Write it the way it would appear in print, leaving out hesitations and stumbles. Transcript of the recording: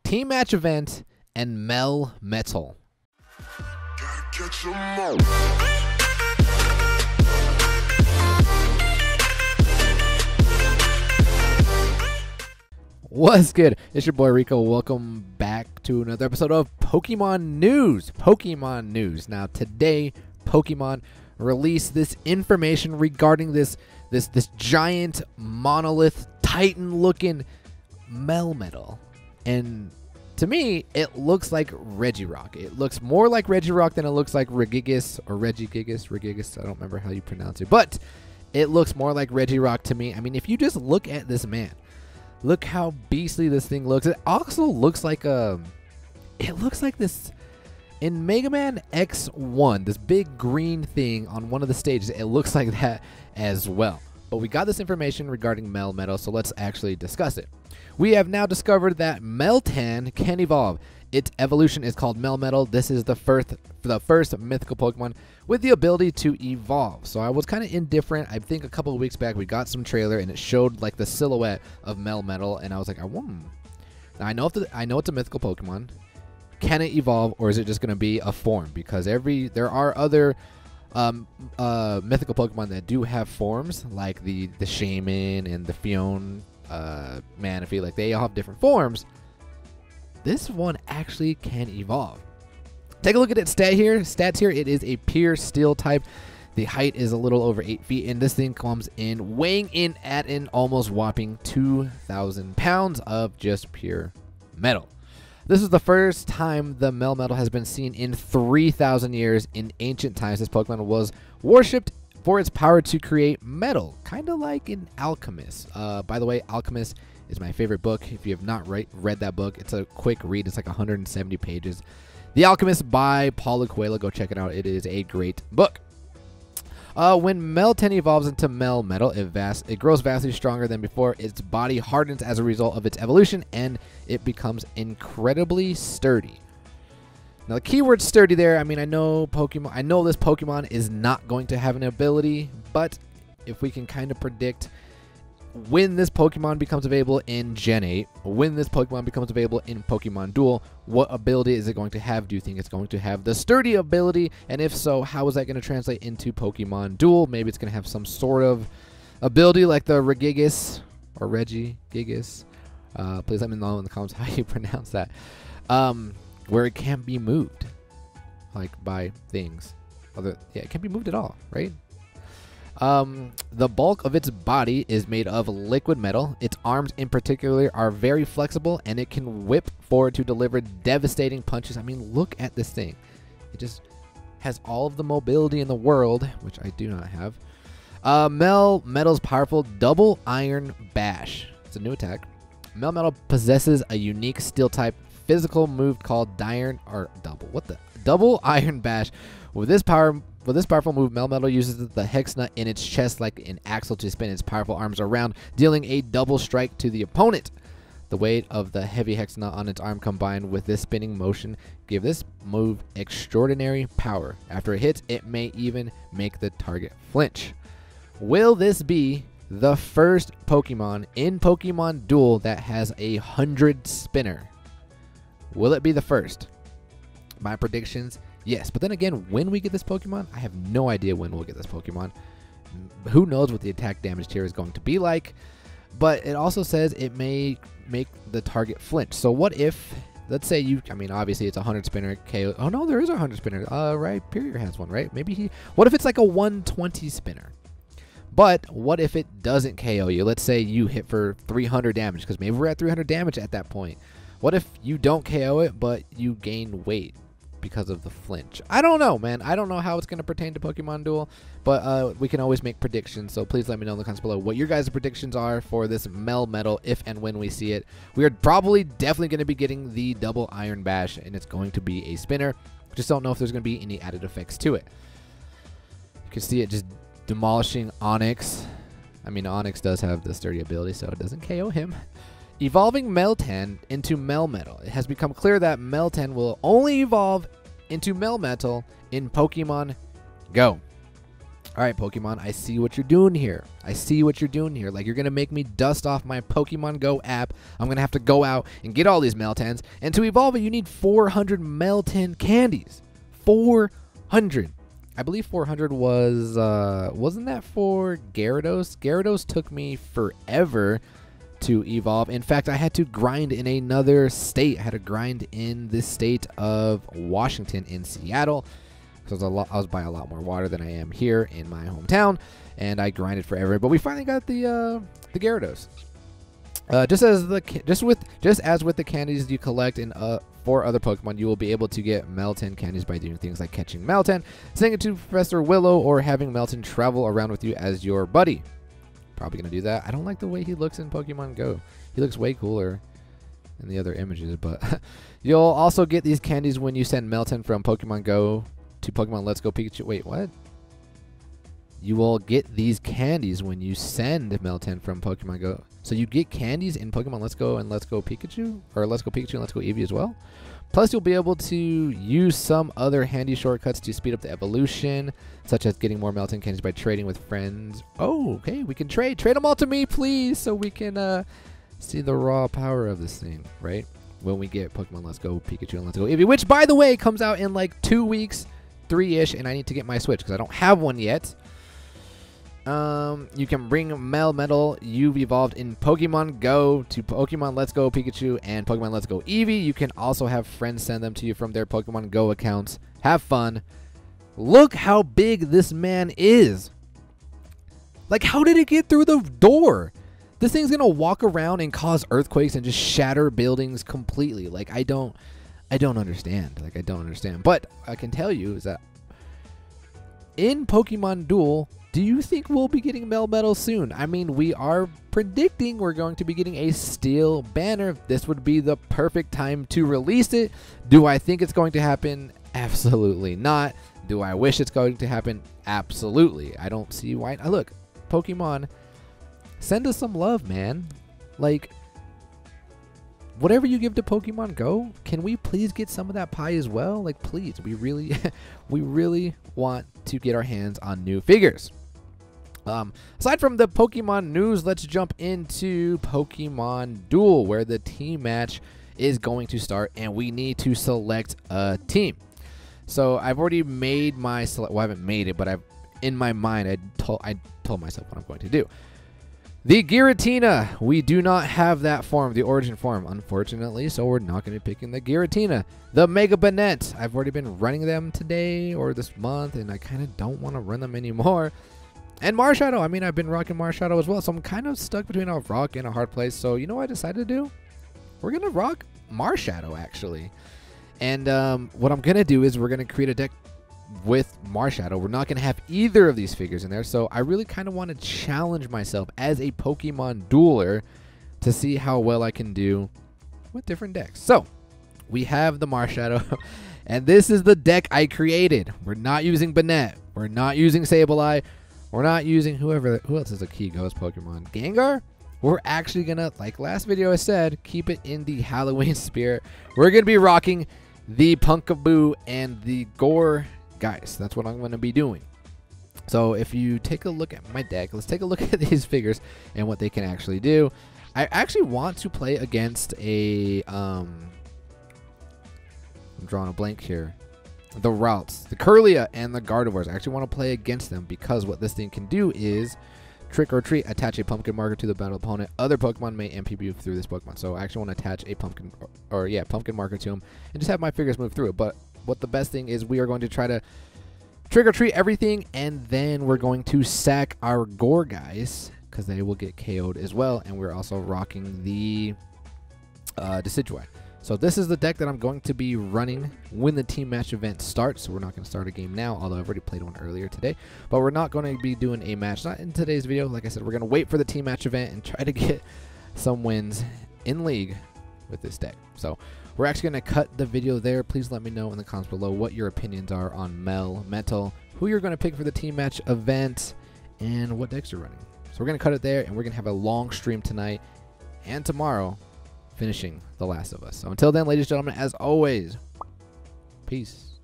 team match event, and Melmetal. What's good? It's your boy Rico. Welcome back to another episode of Pokemon News. Now today, Pokemon released this information regarding this giant monolith Titan looking Melmetal. And to me, it looks like Regirock. It looks more like Regirock than it looks like Regigigas or Regigigas. I don't remember how you pronounce it, but it looks more like Regirock to me. I mean, if you just look at this man, look how beastly this thing looks. It also looks like this in Mega Man X1, this big green thing on one of the stages. It looks like that as well. But we got this information regarding Melmetal, so let's actually discuss it. We have now discovered that Meltan can evolve. Its evolution is called Melmetal. This is the first mythical Pokemon with the ability to evolve. So I was kind of indifferent. I think a couple of weeks back we got some trailer and it showed like the silhouette of Melmetal, and I was like, Now, I know it's a mythical Pokemon. Can it evolve, or is it just going to be a form? Because there are other mythical Pokemon that do have forms, like the Shaman and the Fion Manaphy. Like, they all have different forms. This one actually can evolve. Take a look at its stats here. It is a pure steel type. The height is a little over 8 feet, and this thing comes in weighing in at an almost whopping 2,000 pounds of just pure metal. This is the first time the Melmetal has been seen in 3,000 years. In ancient times, this Pokemon was worshipped for its power to create metal, kind of like an alchemist. By the way, Alchemist is my favorite book. If you have not read that book, it's a quick read. It's like 170 pages. The Alchemist by Paulo Coelho. Go check it out. It is a great book. When Meltan evolves into Melmetal, it grows vastly stronger than before. Its body hardens as a result of its evolution, and it becomes incredibly sturdy. Now, the keyword sturdy there, I mean, I know this Pokemon is not going to have an ability, but if we can kind of predict when this Pokemon becomes available in Gen 8, when this Pokemon becomes available in Pokemon Duel, what ability is it going to have? Do you think it's going to have the sturdy ability? And if so, how is that going to translate into Pokemon Duel? Maybe it's going to have some sort of ability like the Regigigas or Regigigas. Please let me know in the comments how you pronounce that. Where it can't be moved, like by things. It can't be moved at all, right? The bulk of its body is made of liquid metal. Its arms in particular are very flexible, and it can whip forward to deliver devastating punches. I mean, look at this thing. It just has all of the mobility in the world, which I do not have. Melmetal's powerful Double Iron Bash. It's a new attack. Melmetal possesses a unique steel type physical move called Double Iron Bash. With this powerful move, Melmetal uses the hex nut in its chest like an axle to spin its powerful arms around, dealing a double strike to the opponent. The weight of the heavy hex nut on its arm combined with this spinning motion give this move extraordinary power. After it hits, it may even make the target flinch. Will this be the first Pokemon in Pokemon Duel that has 100 spinner? Will it be the first? My predictions, yes. But then again, when we get this Pokemon, I have no idea when we'll get this Pokemon. Who knows what the attack damage tier is going to be like. But it also says it may make the target flinch. So what if, let's say obviously it's a 100 spinner KO. Oh no, there is a 100 spinner. Right, Superior has one, right? What if it's like a 120 spinner? But what if it doesn't KO you? Let's say you hit for 300 damage, because maybe we're at 300 damage at that point. What if you don't KO it, but you gain weight because of the flinch? I don't know, man. I don't know how it's going to pertain to Pokemon Duel, but we can always make predictions. So please let me know in the comments below what your guys' predictions are for this Melmetal if and when we see it. We are definitely going to be getting the Double Iron Bash, and it's going to be a spinner. Just don't know if there's going to be any added effects to it. You can see it just demolishing Onyx. I mean, Onyx does have the sturdy ability, so it doesn't KO him. Evolving Meltan into Melmetal. It has become clear that Meltan will only evolve into Melmetal in Pokemon Go. All right, Pokemon, I see what you're doing here. I see what you're doing here. Like, you're going to make me dust off my Pokemon Go app. I'm going to have to go out and get all these Meltans. And to evolve it, you need 400 Meltan candies. 400. I believe 400 was, wasn't that for Gyarados? Gyarados took me forever to evolve. In fact, I had to grind in another state. I had to grind in the state of Washington in Seattle. Because I was buying a lot more water than I am here in my hometown, and I grinded forever. But we finally got the Gyarados. Just as with the candies you collect in 4 other Pokemon, you will be able to get Meltan candies by doing things like catching Meltan, saying it to Professor Willow, or having Meltan travel around with you as your buddy. Probably gonna do that. I don't like the way he looks in Pokemon Go. He looks way cooler in the other images, but you'll also get these candies when you send Meltan from Pokemon Go to Pokemon Let's Go Pikachu. Wait, what? You will get these candies when you send Meltan from Pokemon Go. So you get candies in Pokemon Let's Go and Let's Go Pikachu, or Let's Go Pikachu and Let's Go Eevee as well. Plus, you'll be able to use some other handy shortcuts to speed up the evolution, such as getting more Meltan candies by trading with friends. Oh, okay, we can trade. Trade them all to me, please, so we can see the raw power of this thing, right? When we get Pokemon Let's Go Pikachu and Let's Go Eevee, which, by the way, comes out in like 2 weeks. 3-ish, and I need to get my Switch because I don't have one yet. You can bring Melmetal you've evolved in Pokemon Go to Pokemon Let's Go Pikachu and Pokemon Let's Go Eevee. You can also have friends send them to you from their Pokemon Go accounts. Have fun. Look how big this man is. Like, how did it get through the door? This thing's gonna walk around and cause earthquakes and just shatter buildings completely. Like, I don't understand. Like, I don't understand. But I can tell you is that in Pokemon Duel, do you think we'll be getting Melmetal soon? I mean, we are predicting we're going to be getting a steel banner. This would be the perfect time to release it. Do I think it's going to happen? Absolutely not. Do I wish it's going to happen? Absolutely. I don't see why. Look, Pokemon, send us some love, man. Like, whatever you give to Pokemon Go, can we please get some of that pie as well? Like, please, we really want to get our hands on new figures. Aside from the Pokemon news, let's jump into Pokemon Duel, where the team match is going to start, and we need to select a team. So I've already made my well, I haven't made it, but in my mind, I told myself what I'm going to do. The Giratina, we do not have that form, the origin form, unfortunately, so we're not going to be picking the Giratina. The Mega Banette, I've already been running them today or this month, and I kind of don't want to run them anymore. And Marshadow, I mean, I've been rocking Marshadow as well, so I'm kind of stuck between a rock and a hard place. So you know what I decided to do? We're going to rock Marshadow, actually. And what I'm going to do is we're going to create a deck with Marshadow. We're not going to have either of these figures in there, so I really kind of want to challenge myself as a Pokemon dueler to see how well I can do with different decks. So we have the Marshadow, and this is the deck I created. We're not using Banette. We're not using Sableye. We're not using who else is a key ghost Pokemon. Gengar? We're actually going to, like last video I said, keep it in the Halloween spirit. We're going to be rocking the Punkaboo and the Gore guys. That's what I'm going to be doing. So if you take a look at my deck, let's take a look at these figures and what they can actually do. I actually want to play against a I'm drawing a blank here. The Routes, the Curlia, and the Gardevoirs. I actually want to play against them because what this thing can do is Trick or Treat, attach a pumpkin marker to the battle opponent. Other Pokemon may MP you through this Pokemon. So I actually want to attach a pumpkin marker to him and just have my figures move through it. But what the best thing is, we are going to try to Trick or Treat everything, and then we're going to sack our Gore guys because they will get KO'd as well. And we're also rocking the Decidueye. So this is the deck that I'm going to be running when the team match event starts. So we're not going to start a game now, although I've already played one earlier today. But we're not going to be doing a match, not in today's video. Like I said, we're going to wait for the team match event and try to get some wins in League with this deck. So we're actually going to cut the video there. Please let me know in the comments below what your opinions are on Melmetal, who you're going to pick for the team match event, and what decks you're running. So we're going to cut it there, and we're going to have a long stream tonight and tomorrow, finishing The Last of Us. So until then, ladies and gentlemen, as always, peace.